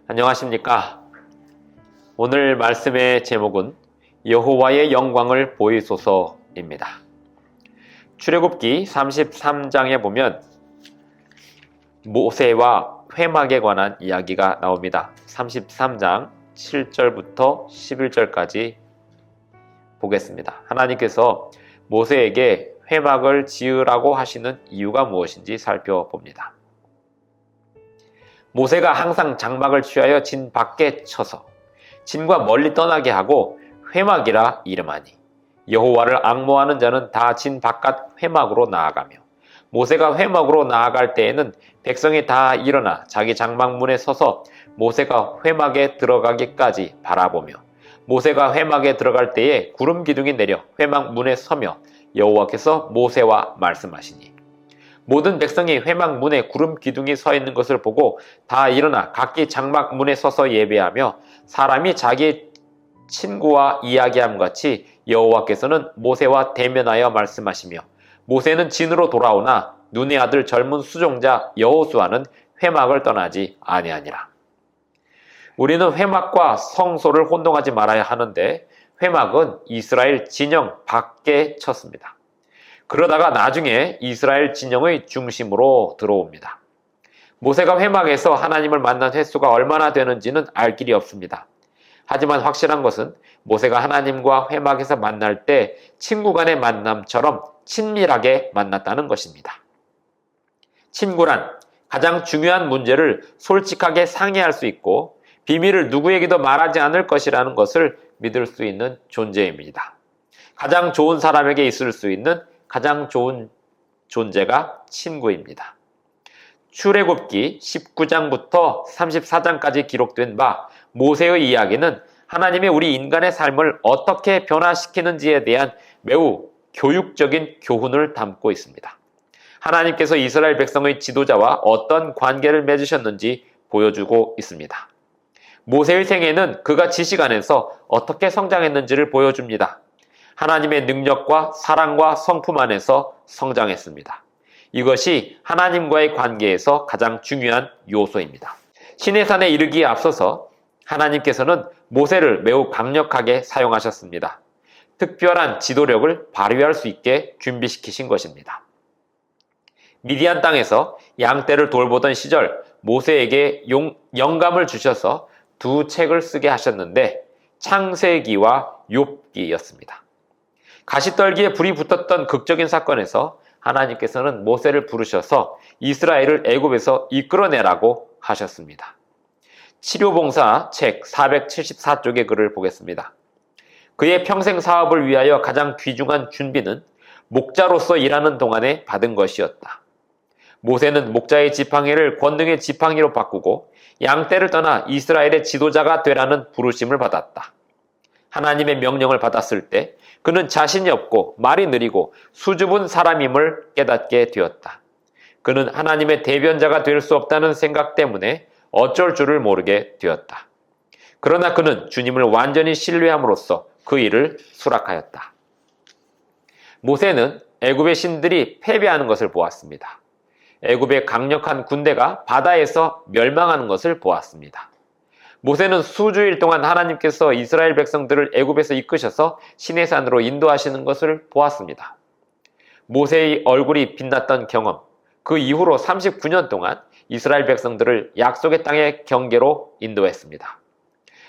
안녕하십니까? 오늘 말씀의 제목은 여호와의 영광을 보이소서입니다. 출애굽기 33장에 보면 모세와 회막에 관한 이야기가 나옵니다. 33장 7절부터 11절까지 보겠습니다. 하나님께서 모세에게 회막을 지으라고 하시는 이유가 무엇인지 살펴봅니다. 모세가 항상 장막을 취하여 진 밖에 쳐서 진과 멀리 떠나게 하고 회막이라 이름하니 여호와를 앙모하는 자는 다 진 바깥 회막으로 나아가며 모세가 회막으로 나아갈 때에는 백성이 다 일어나 자기 장막 문에 서서 모세가 회막에 들어가기까지 바라보며 모세가 회막에 들어갈 때에 구름 기둥이 내려 회막 문에 서며 여호와께서 모세와 말씀하시니 모든 백성이 회막 문에 구름 기둥이 서 있는 것을 보고 다 일어나 각기 장막 문에 서서 예배하며 사람이 자기 친구와 이야기함 같이 여호와께서는 모세와 대면하여 말씀하시며 모세는 진으로 돌아오나 눈의 아들 젊은 수종자 여호수아는 회막을 떠나지 아니하니라. 우리는 회막과 성소를 혼동하지 말아야 하는데 회막은 이스라엘 진영 밖에 쳤습니다. 그러다가 나중에 이스라엘 진영의 중심으로 들어옵니다. 모세가 회막에서 하나님을 만난 횟수가 얼마나 되는지는 알 길이 없습니다. 하지만 확실한 것은 모세가 하나님과 회막에서 만날 때 친구 간의 만남처럼 친밀하게 만났다는 것입니다. 친구란 가장 중요한 문제를 솔직하게 상의할 수 있고 비밀을 누구에게도 말하지 않을 것이라는 것을 믿을 수 있는 존재입니다. 가장 좋은 사람에게 있을 수 있는 가장 좋은 존재가 친구입니다. 출애굽기 19장부터 34장까지 기록된 바 모세의 이야기는 하나님의 우리 인간의 삶을 어떻게 변화시키는지에 대한 매우 교육적인 교훈을 담고 있습니다. 하나님께서 이스라엘 백성의 지도자와 어떤 관계를 맺으셨는지 보여주고 있습니다. 모세의 생애는 그가 지식 안에서 어떻게 성장했는지를 보여줍니다. 하나님의 능력과 사랑과 성품 안에서 성장했습니다. 이것이 하나님과의 관계에서 가장 중요한 요소입니다. 시내산에 이르기에 앞서서 하나님께서는 모세를 매우 강력하게 사용하셨습니다. 특별한 지도력을 발휘할 수 있게 준비시키신 것입니다. 미디안 땅에서 양떼를 돌보던 시절 모세에게 영감을 주셔서 두 책을 쓰게 하셨는데 창세기와 욥기였습니다. 가시떨기에 불이 붙었던 극적인 사건에서 하나님께서는 모세를 부르셔서 이스라엘을 애굽에서 이끌어내라고 하셨습니다. 치료봉사 책 474쪽의 글을 보겠습니다. 그의 평생 사업을 위하여 가장 귀중한 준비는 목자로서 일하는 동안에 받은 것이었다. 모세는 목자의 지팡이를 권능의 지팡이로 바꾸고 양떼를 떠나 이스라엘의 지도자가 되라는 부르심을 받았다. 하나님의 명령을 받았을 때 그는 자신이 없고 말이 느리고 수줍은 사람임을 깨닫게 되었다. 그는 하나님의 대변자가 될 수 없다는 생각 때문에 어쩔 줄을 모르게 되었다. 그러나 그는 주님을 완전히 신뢰함으로써 그 일을 수락하였다. 모세는 애굽의 신들이 패배하는 것을 보았습니다. 애굽의 강력한 군대가 바다에서 멸망하는 것을 보았습니다. 모세는 수주일 동안 하나님께서 이스라엘 백성들을 애굽에서 이끄셔서 시내산으로 인도하시는 것을 보았습니다. 모세의 얼굴이 빛났던 경험, 그 이후로 39년 동안 이스라엘 백성들을 약속의 땅의 경계로 인도했습니다.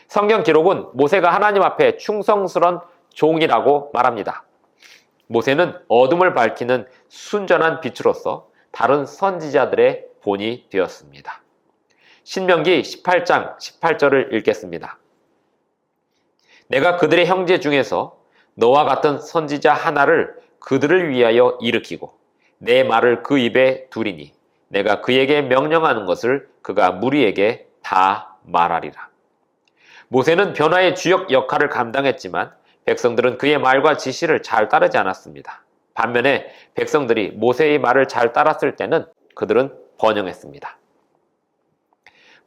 성경 기록은 모세가 하나님 앞에 충성스러운 종이라고 말합니다. 모세는 어둠을 밝히는 순전한 빛으로서 다른 선지자들의 본이 되었습니다. 신명기 18장 18절을 읽겠습니다. 내가 그들의 형제 중에서 너와 같은 선지자 하나를 그들을 위하여 일으키고 내 말을 그 입에 두리니 내가 그에게 명령하는 것을 그가 무리에게 다 말하리라. 모세는 변화의 주역 역할을 감당했지만 백성들은 그의 말과 지시를 잘 따르지 않았습니다. 반면에 백성들이 모세의 말을 잘 따랐을 때는 그들은 번영했습니다.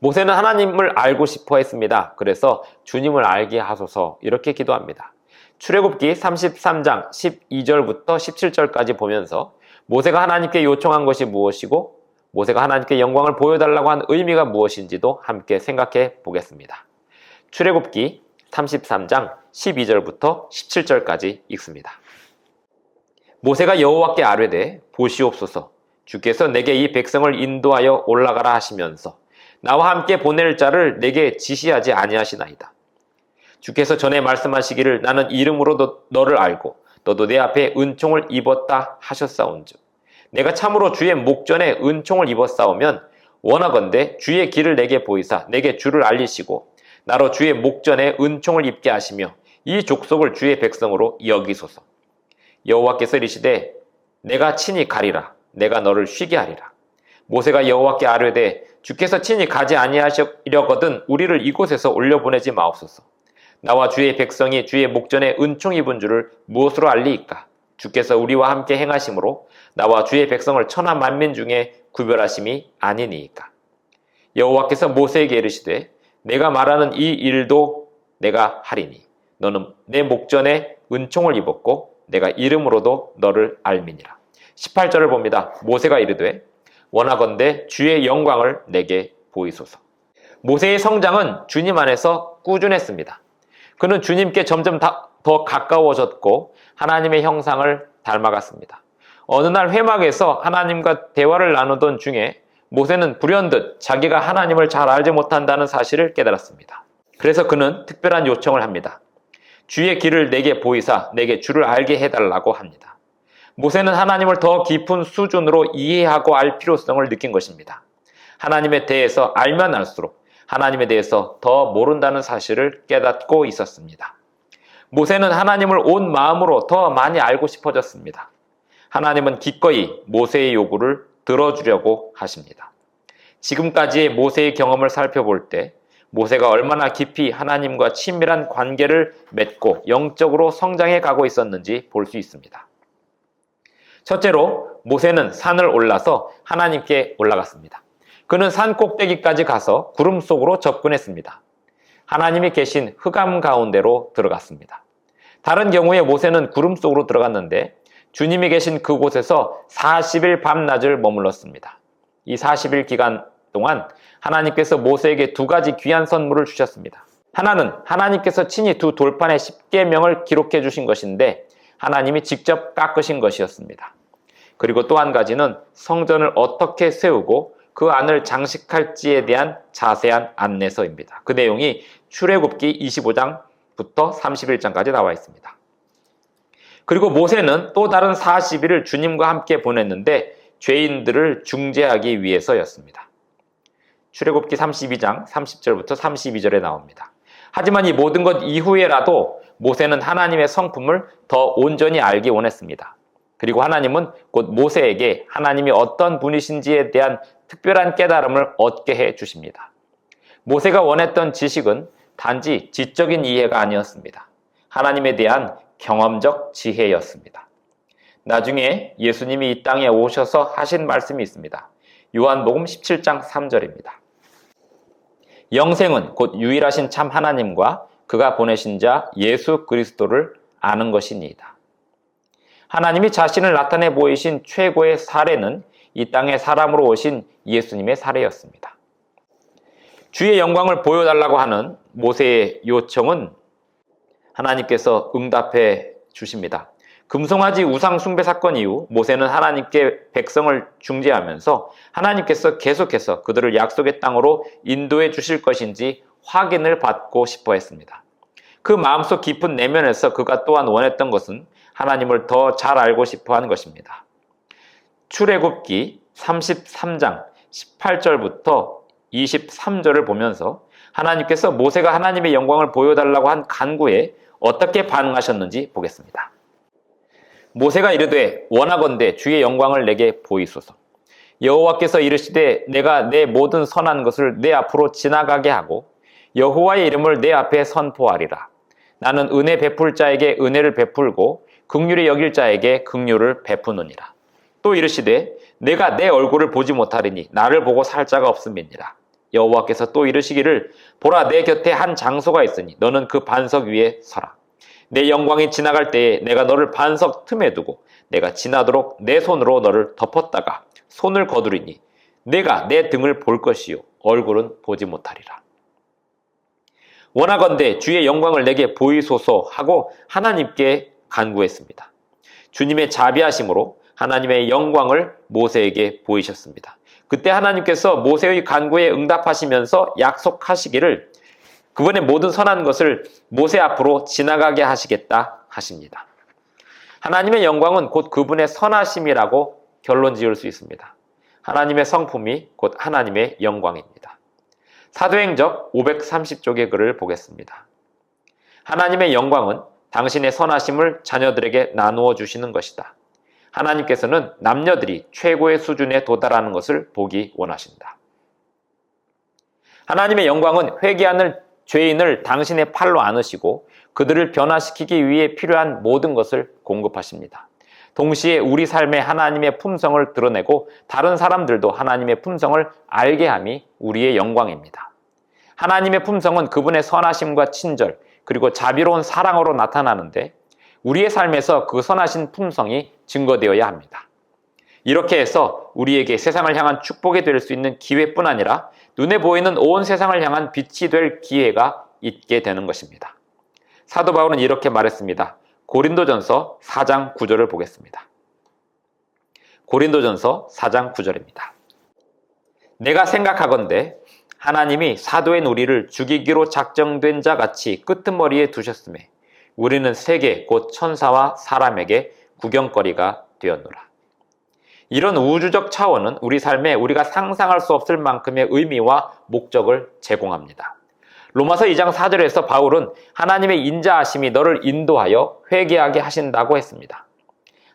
모세는 하나님을 알고 싶어 했습니다. 그래서 주님을 알게 하소서 이렇게 기도합니다. 출애굽기 33장 12절부터 17절까지 보면서 모세가 하나님께 요청한 것이 무엇이고 모세가 하나님께 영광을 보여달라고 한 의미가 무엇인지도 함께 생각해 보겠습니다. 출애굽기 33장 12절부터 17절까지 읽습니다. 모세가 여호와께 아뢰되 보시옵소서 주께서 내게 이 백성을 인도하여 올라가라 하시면서 나와 함께 보낼 자를 내게 지시하지 아니하시나이다. 주께서 전에 말씀하시기를 나는 이름으로 너를 알고 너도 내 앞에 은총을 입었다 하셨사온즉 내가 참으로 주의 목전에 은총을 입었사오면 원하건대 주의 길을 내게 보이사 내게 주를 알리시고 나로 주의 목전에 은총을 입게 하시며 이 족속을 주의 백성으로 여기소서. 여호와께서 이르시되 내가 친히 가리라 내가 너를 쉬게 하리라. 모세가 여호와께 아뢰되 주께서 친히 가지 아니하시려거든 우리를 이곳에서 올려보내지 마옵소서. 나와 주의 백성이 주의 목전에 은총 입은 줄을 무엇으로 알리이까? 주께서 우리와 함께 행하심으로 나와 주의 백성을 천하 만민 중에 구별하심이 아니니이까. 여호와께서 모세에게 이르시되 내가 말하는 이 일도 내가 하리니 너는 내 목전에 은총을 입었고 내가 이름으로도 너를 알미니라. 18절을 봅니다. 모세가 이르되 원하건대 주의 영광을 내게 보이소서. 모세의 성장은 주님 안에서 꾸준했습니다. 그는 주님께 점점 더 가까워졌고 하나님의 형상을 닮아갔습니다. 어느 날 회막에서 하나님과 대화를 나누던 중에 모세는 불현듯 자기가 하나님을 잘 알지 못한다는 사실을 깨달았습니다. 그래서 그는 특별한 요청을 합니다. 주의 길을 내게 보이사 내게 주를 알게 해달라고 합니다. 모세는 하나님을 더 깊은 수준으로 이해하고 알 필요성을 느낀 것입니다. 하나님에 대해서 알면 알수록 하나님에 대해서 더 모른다는 사실을 깨닫고 있었습니다. 모세는 하나님을 온 마음으로 더 많이 알고 싶어졌습니다. 하나님은 기꺼이 모세의 요구를 들어주려고 하십니다. 지금까지의 모세의 경험을 살펴볼 때 모세가 얼마나 깊이 하나님과 친밀한 관계를 맺고 영적으로 성장해 가고 있었는지 볼 수 있습니다. 첫째로 모세는 산을 올라서 하나님께 올라갔습니다. 그는 산 꼭대기까지 가서 구름 속으로 접근했습니다. 하나님이 계신 흑암 가운데로 들어갔습니다. 다른 경우에 모세는 구름 속으로 들어갔는데 주님이 계신 그곳에서 40일 밤낮을 머물렀습니다. 이 40일 기간 동안 하나님께서 모세에게 두 가지 귀한 선물을 주셨습니다. 하나는 하나님께서 친히 두 돌판에 십계명을 기록해 주신 것인데 하나님이 직접 깎으신 것이었습니다. 그리고 또 한 가지는 성전을 어떻게 세우고 그 안을 장식할지에 대한 자세한 안내서입니다. 그 내용이 출애굽기 25장부터 31장까지 나와 있습니다. 그리고 모세는 또 다른 40일을 주님과 함께 보냈는데 죄인들을 중재하기 위해서였습니다. 출애굽기 32장 30절부터 32절에 나옵니다. 하지만 이 모든 것 이후에라도 모세는 하나님의 성품을 더 온전히 알기 원했습니다. 그리고 하나님은 곧 모세에게 하나님이 어떤 분이신지에 대한 특별한 깨달음을 얻게 해 주십니다. 모세가 원했던 지식은 단지 지적인 이해가 아니었습니다. 하나님에 대한 경험적 지혜였습니다. 나중에 예수님이 이 땅에 오셔서 하신 말씀이 있습니다. 요한복음 17장 3절입니다. 영생은 곧 유일하신 참 하나님과 그가 보내신 자 예수 그리스도를 아는 것이니이다. 하나님이 자신을 나타내 보이신 최고의 사례는 이 땅에 사람으로 오신 예수님의 사례였습니다. 주의 영광을 보여달라고 하는 모세의 요청은 하나님께서 응답해 주십니다. 금송아지 우상 숭배 사건 이후 모세는 하나님께 백성을 중재하면서 하나님께서 계속해서 그들을 약속의 땅으로 인도해 주실 것인지 확인을 받고 싶어 했습니다. 그 마음속 깊은 내면에서 그가 또한 원했던 것은 하나님을 더 잘 알고 싶어 한 것입니다. 출애굽기 33장 18절부터 23절을 보면서 하나님께서 모세가 하나님의 영광을 보여달라고 한 간구에 어떻게 반응하셨는지 보겠습니다. 모세가 이르되 원하건대 주의 영광을 내게 보이소서. 여호와께서 이르시되 내가 내 모든 선한 것을 내 앞으로 지나가게 하고 여호와의 이름을 내 앞에 선포하리라. 나는 은혜 베풀 자에게 은혜를 베풀고 긍휼히 여길 자에게 긍휼을 베푸느니라. 또 이르시되 내가 내 얼굴을 보지 못하리니 나를 보고 살 자가 없음이니라. 여호와께서 또 이르시기를 보라 내 곁에 한 장소가 있으니 너는 그 반석 위에 서라. 내 영광이 지나갈 때에 내가 너를 반석 틈에 두고 내가 지나도록 내 손으로 너를 덮었다가 손을 거두리니 내가 내 등을 볼 것이요 얼굴은 보지 못하리라. 원하건대 주의 영광을 내게 보이소서 하고 하나님께 간구했습니다. 주님의 자비하심으로 하나님의 영광을 모세에게 보이셨습니다. 그때 하나님께서 모세의 간구에 응답하시면서 약속하시기를 그분의 모든 선한 것을 모세 앞으로 지나가게 하시겠다 하십니다. 하나님의 영광은 곧 그분의 선하심이라고 결론 지을 수 있습니다. 하나님의 성품이 곧 하나님의 영광입니다. 사도행적 530쪽의 글을 보겠습니다. 하나님의 영광은 당신의 선하심을 자녀들에게 나누어 주시는 것이다. 하나님께서는 남녀들이 최고의 수준에 도달하는 것을 보기 원하신다. 하나님의 영광은 회개하는 죄인을 당신의 팔로 안으시고 그들을 변화시키기 위해 필요한 모든 것을 공급하십니다. 동시에 우리 삶에 하나님의 품성을 드러내고 다른 사람들도 하나님의 품성을 알게 함이 우리의 영광입니다. 하나님의 품성은 그분의 선하심과 친절 그리고 자비로운 사랑으로 나타나는데 우리의 삶에서 그 선하신 품성이 증거되어야 합니다. 이렇게 해서 우리에게 세상을 향한 축복이 될 수 있는 기회뿐 아니라 눈에 보이는 온 세상을 향한 빛이 될 기회가 있게 되는 것입니다. 사도 바울은 이렇게 말했습니다. 고린도전서 4장 9절을 보겠습니다. 고린도전서 4장 9절입니다. 내가 생각하건대 하나님이 사도인 우리를 죽이기로 작정된 자 같이 끄트머리에 두셨음에 우리는 세계 곧 천사와 사람에게 구경거리가 되었노라. 이런 우주적 차원은 우리 삶에 우리가 상상할 수 없을 만큼의 의미와 목적을 제공합니다. 로마서 2장 4절에서 바울은 하나님의 인자하심이 너를 인도하여 회개하게 하신다고 했습니다.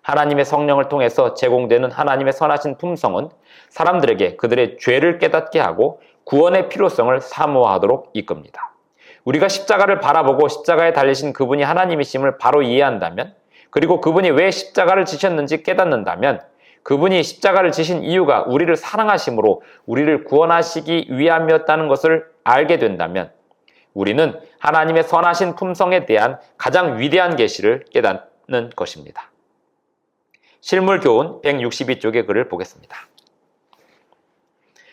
하나님의 성령을 통해서 제공되는 하나님의 선하신 품성은 사람들에게 그들의 죄를 깨닫게 하고 구원의 필요성을 사모하도록 이끕니다. 우리가 십자가를 바라보고 십자가에 달리신 그분이 하나님이심을 바로 이해한다면, 그리고 그분이 왜 십자가를 지셨는지 깨닫는다면, 그분이 십자가를 지신 이유가 우리를 사랑하심으로 우리를 구원하시기 위함이었다는 것을 알게 된다면 우리는 하나님의 선하신 품성에 대한 가장 위대한 계시를 깨닫는 것입니다. 실물교훈 162쪽의 글을 보겠습니다.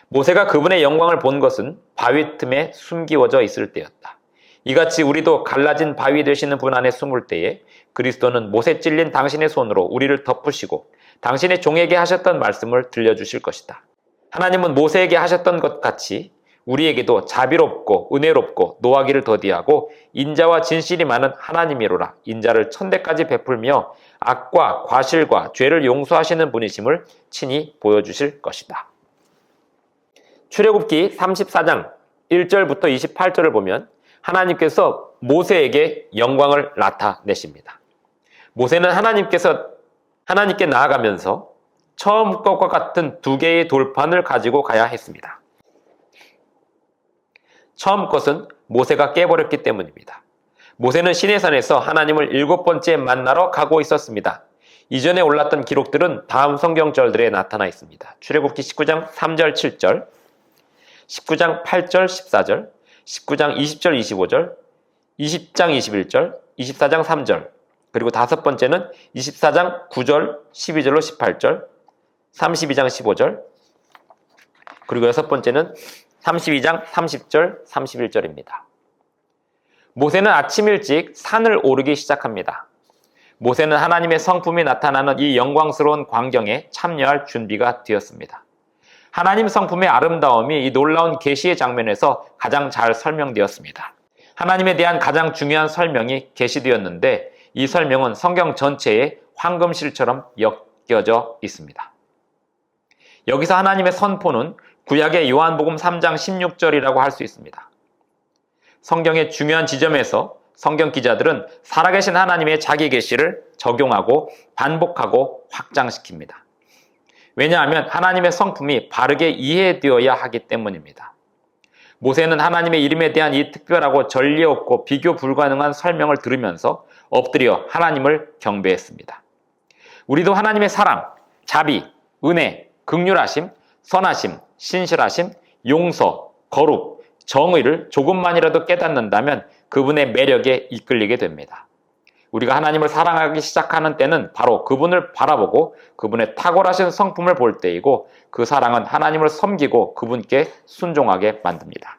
모세가 그분의 영광을 본 것은 바위 틈에 숨기워져 있을 때였다. 이같이 우리도 갈라진 바위 되시는 분 안에 숨을 때에 그리스도는 못에 찔린 당신의 손으로 우리를 덮으시고 당신의 종에게 하셨던 말씀을 들려주실 것이다. 하나님은 모세에게 하셨던 것 같이 우리에게도 자비롭고 은혜롭고 노하기를 더디하고 인자와 진실이 많은 하나님이로라 인자를 천대까지 베풀며 악과 과실과 죄를 용서하시는 분이심을 친히 보여주실 것이다. 출애굽기 34장 1절부터 28절을 보면 하나님께서 모세에게 영광을 나타내십니다. 모세는 하나님께 나아가면서 처음 것과 같은 두 개의 돌판을 가지고 가야 했습니다. 처음 것은 모세가 깨버렸기 때문입니다. 모세는 시내산에서 하나님을 7번째 만나러 가고 있었습니다. 이전에 올랐던 기록들은 다음 성경절들에 나타나 있습니다. 출애굽기 19장 3절 7절, 19장 8절 14절, 19장 20절 25절, 20장 21절, 24장 3절, 그리고 다섯 번째는 24장 9절 12절로 18절, 32장 15절, 그리고 여섯 번째는 32장 30절 31절입니다. 모세는 아침 일찍 산을 오르기 시작합니다. 모세는 하나님의 성품이 나타나는 이 영광스러운 광경에 참여할 준비가 되었습니다. 하나님 성품의 아름다움이 이 놀라운 계시의 장면에서 가장 잘 설명되었습니다. 하나님에 대한 가장 중요한 설명이 계시되었는데 이 설명은 성경 전체에 황금실처럼 엮여져 있습니다. 여기서 하나님의 선포는 구약의 요한복음 3장 16절이라고 할 수 있습니다. 성경의 중요한 지점에서 성경 기자들은 살아계신 하나님의 자기 계시를 적용하고 반복하고 확장시킵니다. 왜냐하면 하나님의 성품이 바르게 이해되어야 하기 때문입니다. 모세는 하나님의 이름에 대한 이 특별하고 전례 없고 비교 불가능한 설명을 들으면서 엎드려 하나님을 경배했습니다. 우리도 하나님의 사랑, 자비, 은혜, 긍휼하심, 선하심, 신실하심, 용서, 거룩, 정의를 조금만이라도 깨닫는다면 그분의 매력에 이끌리게 됩니다. 우리가 하나님을 사랑하기 시작하는 때는 바로 그분을 바라보고 그분의 탁월하신 성품을 볼 때이고, 그 사랑은 하나님을 섬기고 그분께 순종하게 만듭니다.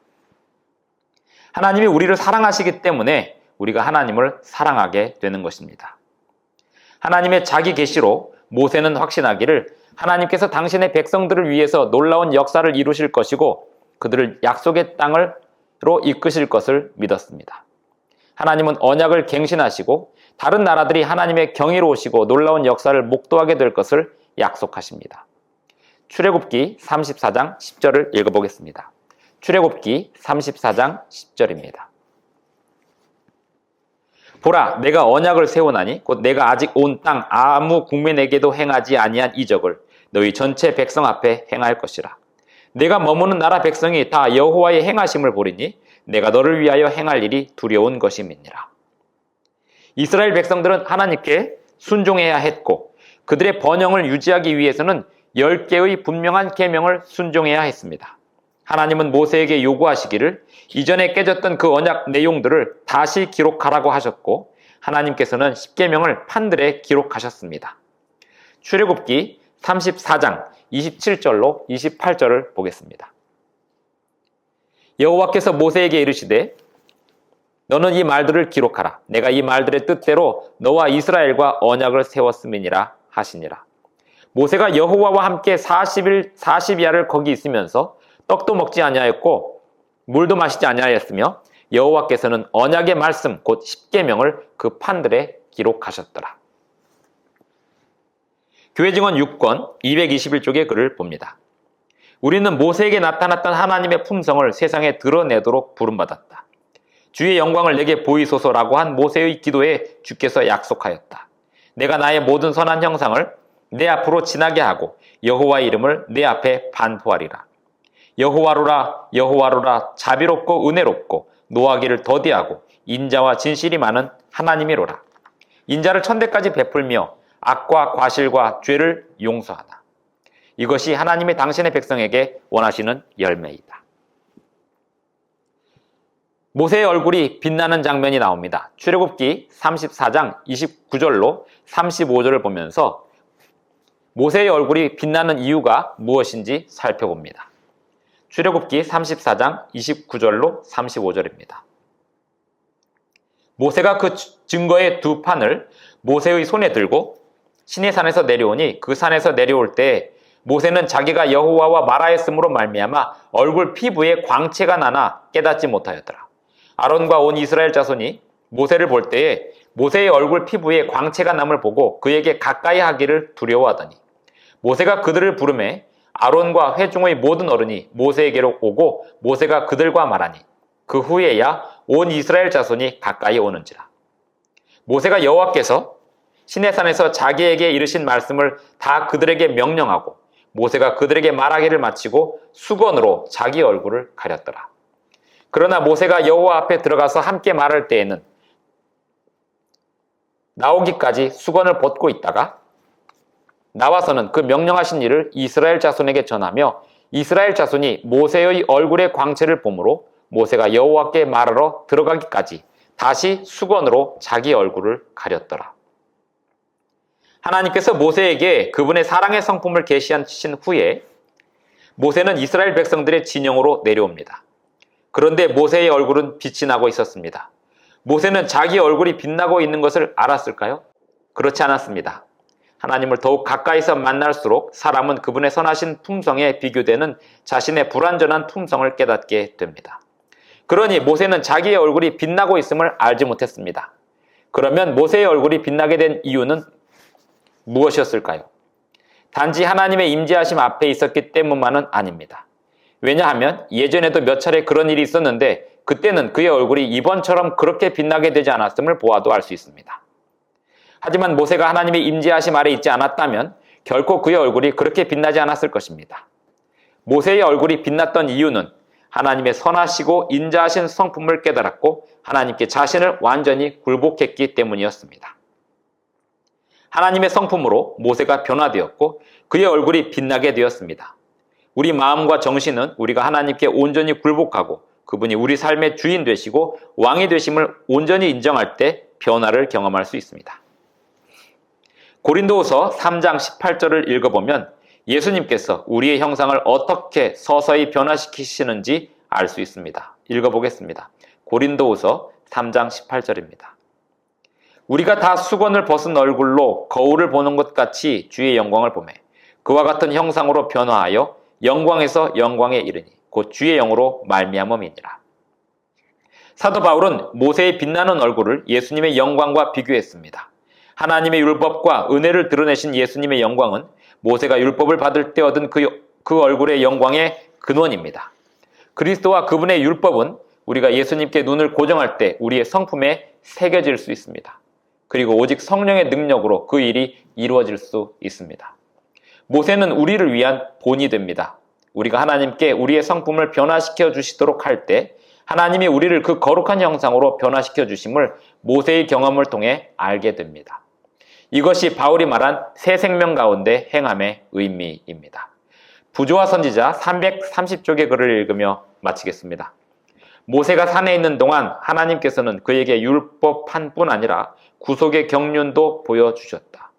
하나님이 우리를 사랑하시기 때문에 우리가 하나님을 사랑하게 되는 것입니다. 하나님의 자기 계시로 모세는 확신하기를 하나님께서 당신의 백성들을 위해서 놀라운 역사를 이루실 것이고 그들을 약속의 땅으로 이끄실 것을 믿었습니다. 하나님은 언약을 갱신하시고 다른 나라들이 하나님의 경이로우시고 놀라운 역사를 목도하게 될 것을 약속하십니다. 출애굽기 34장 10절을 읽어보겠습니다. 출애굽기 34장 10절입니다. 보라, 내가 언약을 세우나니 곧 내가 아직 온 땅 아무 국민에게도 행하지 아니한 이적을 너희 전체 백성 앞에 행할 것이라. 내가 머무는 나라 백성이 다 여호와의 행하심을 보리니 내가 너를 위하여 행할 일이 두려운 것임이니라. 이스라엘 백성들은 하나님께 순종해야 했고 그들의 번영을 유지하기 위해서는 10개의 분명한 계명을 순종해야 했습니다. 하나님은 모세에게 요구하시기를 이전에 깨졌던 그 언약 내용들을 다시 기록하라고 하셨고 하나님께서는 10계명을 판들에 기록하셨습니다. 출애굽기 34장 27절로 28절을 보겠습니다. 여호와께서 모세에게 이르시되 너는 이 말들을 기록하라. 내가 이 말들의 뜻대로 너와 이스라엘과 언약을 세웠음이니라 하시니라. 모세가 여호와와 함께 40일 40야를 거기 있으면서 떡도 먹지 아니하였고 물도 마시지 아니하였으며 여호와께서는 언약의 말씀 곧 10계명을 그 판들에 기록하셨더라. 교회 증언 6권 221쪽의 글을 봅니다. 우리는 모세에게 나타났던 하나님의 품성을 세상에 드러내도록 부름받았다. 주의 영광을 내게 보이소서라고 한 모세의 기도에 주께서 약속하였다. 내가 나의 모든 선한 형상을 내 앞으로 지나게 하고 여호와의 이름을 내 앞에 반포하리라. 여호와로라 여호와로라 자비롭고 은혜롭고 노하기를 더디하고 인자와 진실이 많은 하나님이로라. 인자를 천대까지 베풀며 악과 과실과 죄를 용서하다. 이것이 하나님이 당신의 백성에게 원하시는 열매이다. 모세의 얼굴이 빛나는 장면이 나옵니다. 출애굽기 34장 29절로 35절을 보면서 모세의 얼굴이 빛나는 이유가 무엇인지 살펴봅니다. 출애굽기 34장 29절로 35절입니다. 모세가 그 증거의 두 판을 모세의 손에 들고 시내산에서 내려오니 그 산에서 내려올 때 모세는 자기가 여호와와 말하였으므로 말미암아 얼굴 피부에 광채가 나나 깨닫지 못하였더라. 아론과 온 이스라엘 자손이 모세를 볼 때에 모세의 얼굴 피부에 광채가 남을 보고 그에게 가까이 하기를 두려워하더니 모세가 그들을 부르매 아론과 회중의 모든 어른이 모세에게로 오고 모세가 그들과 말하니 그 후에야 온 이스라엘 자손이 가까이 오는지라. 모세가 여호와께서 시내산에서 자기에게 이르신 말씀을 다 그들에게 명령하고 모세가 그들에게 말하기를 마치고 수건으로 자기 얼굴을 가렸더라. 그러나 모세가 여호와 앞에 들어가서 함께 말할 때에는 나오기까지 수건을 벗고 있다가 나와서는 그 명령하신 일을 이스라엘 자손에게 전하며 이스라엘 자손이 모세의 얼굴의 광채를 보므로 모세가 여호와께 말하러 들어가기까지 다시 수건으로 자기 얼굴을 가렸더라. 하나님께서 모세에게 그분의 사랑의 성품을 계시하신 후에 모세는 이스라엘 백성들의 진영으로 내려옵니다. 그런데 모세의 얼굴은 빛이 나고 있었습니다. 모세는 자기 얼굴이 빛나고 있는 것을 알았을까요? 그렇지 않았습니다. 하나님을 더욱 가까이서 만날수록 사람은 그분의 선하신 품성에 비교되는 자신의 불완전한 품성을 깨닫게 됩니다. 그러니 모세는 자기의 얼굴이 빛나고 있음을 알지 못했습니다. 그러면 모세의 얼굴이 빛나게 된 이유는 무엇이었을까요? 단지 하나님의 임재하심 앞에 있었기 때문만은 아닙니다. 왜냐하면 예전에도 몇 차례 그런 일이 있었는데 그때는 그의 얼굴이 이번처럼 그렇게 빛나게 되지 않았음을 보아도 알 수 있습니다. 하지만 모세가 하나님의 임재하심 아래 있지 않았다면 결코 그의 얼굴이 그렇게 빛나지 않았을 것입니다. 모세의 얼굴이 빛났던 이유는 하나님의 선하시고 인자하신 성품을 깨달았고 하나님께 자신을 완전히 굴복했기 때문이었습니다. 하나님의 성품으로 모세가 변화되었고 그의 얼굴이 빛나게 되었습니다. 우리 마음과 정신은 우리가 하나님께 온전히 굴복하고 그분이 우리 삶의 주인 되시고 왕이 되심을 온전히 인정할 때 변화를 경험할 수 있습니다. 고린도후서 3장 18절을 읽어보면 예수님께서 우리의 형상을 어떻게 서서히 변화시키시는지 알 수 있습니다. 읽어보겠습니다. 고린도후서 3장 18절입니다. 우리가 다 수건을 벗은 얼굴로 거울을 보는 것 같이 주의 영광을 보매 그와 같은 형상으로 변화하여 영광에서 영광에 이르니 곧 주의 영으로 말미암음이니라. 사도 바울은 모세의 빛나는 얼굴을 예수님의 영광과 비교했습니다. 하나님의 율법과 은혜를 드러내신 예수님의 영광은 모세가 율법을 받을 때 얻은 그 얼굴의 영광의 근원입니다. 그리스도와 그분의 율법은 우리가 예수님께 눈을 고정할 때 우리의 성품에 새겨질 수 있습니다. 그리고 오직 성령의 능력으로 그 일이 이루어질 수 있습니다. 모세는 우리를 위한 본이 됩니다. 우리가 하나님께 우리의 성품을 변화시켜 주시도록 할 때 하나님이 우리를 그 거룩한 형상으로 변화시켜 주심을 모세의 경험을 통해 알게 됩니다. 이것이 바울이 말한 새 생명 가운데 행함의 의미입니다. 부조와 선지자 330쪽의 글을 읽으며 마치겠습니다. 모세가 산에 있는 동안 하나님께서는 그에게 율법판뿐 아니라 구속의 경륜도 보여주셨다.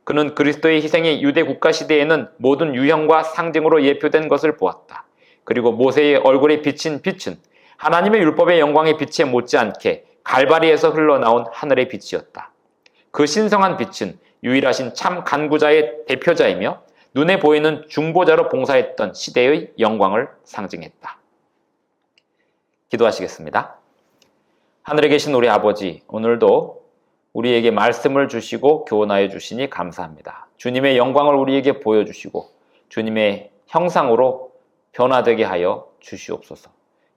그는 그리스도의 희생이 유대 국가 시대에는 모든 유형과 상징으로 예표된 것을 보았다. 그리고 모세의 얼굴에 비친 빛은 하나님의 율법의 영광의 빛에 못지않게 갈바리에서 흘러나온 하늘의 빛이었다. 그 신성한 빛은 유일하신 참 간구자의 대표자이며 눈에 보이는 중보자로 봉사했던 시대의 영광을 상징했다. 기도하시겠습니다. 하늘에 계신 우리 아버지, 오늘도 우리에게 말씀을 주시고 교훈하여 주시니 감사합니다. 주님의 영광을 우리에게 보여주시고 주님의 형상으로 변화되게 하여 주시옵소서.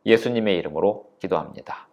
예수님의 이름으로 기도합니다.